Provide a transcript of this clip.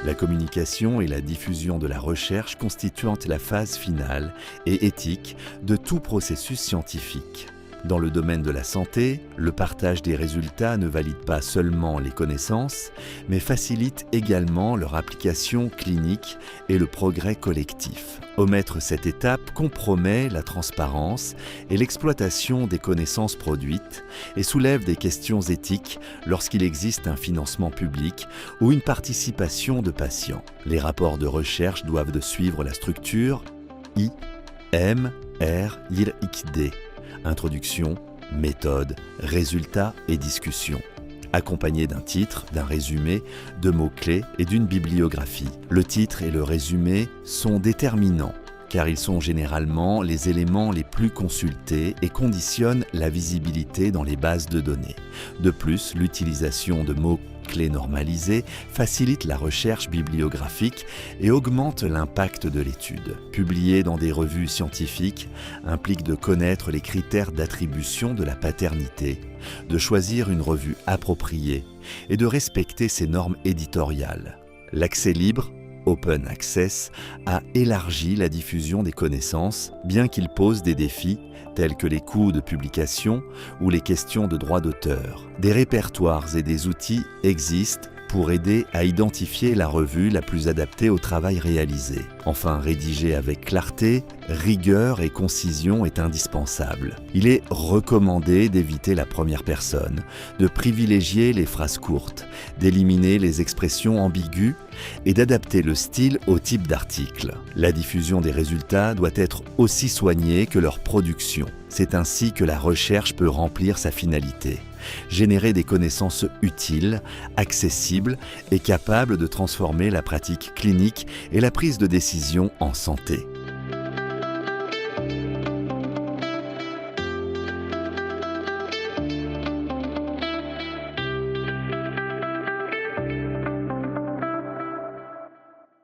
La communication et la diffusion de la recherche constituant la phase finale et éthique de tout processus scientifique. Dans le domaine de la santé, le partage des résultats ne valide pas seulement les connaissances, mais facilite également leur application clinique et le progrès collectif. Omettre cette étape compromet la transparence et l'exploitation des connaissances produites et soulève des questions éthiques lorsqu'il existe un financement public ou une participation de patients. Les rapports de recherche doivent de suivre la structure I, M, R, IRIC-D. Introduction, méthode, résultats et discussion. Accompagné d'un titre, d'un résumé, de mots-clés et d'une bibliographie. Le titre et le résumé sont déterminants, car ils sont généralement les éléments les plus consultés et conditionnent la visibilité dans les bases de données. De plus, l'utilisation de mots-clés normalisés facilite la recherche bibliographique et augmente l'impact de l'étude. Publier dans des revues scientifiques implique de connaître les critères d'attribution de la paternité, de choisir une revue appropriée et de respecter ses normes éditoriales. L'accès libre, Open Access, a élargi la diffusion des connaissances, bien qu'il pose des défis tels que les coûts de publication ou les questions de droit d'auteur. Des répertoires et des outils existent pour aider à identifier la revue la plus adaptée au travail réalisé. Enfin, rédiger avec clarté, rigueur et concision est indispensable. Il est recommandé d'éviter la première personne, de privilégier les phrases courtes, d'éliminer les expressions ambiguës et d'adapter le style au type d'article. La diffusion des résultats doit être aussi soignée que leur production. C'est ainsi que la recherche peut remplir sa finalité. Générer des connaissances utiles, accessibles et capables de transformer la pratique clinique et la prise de décision en santé.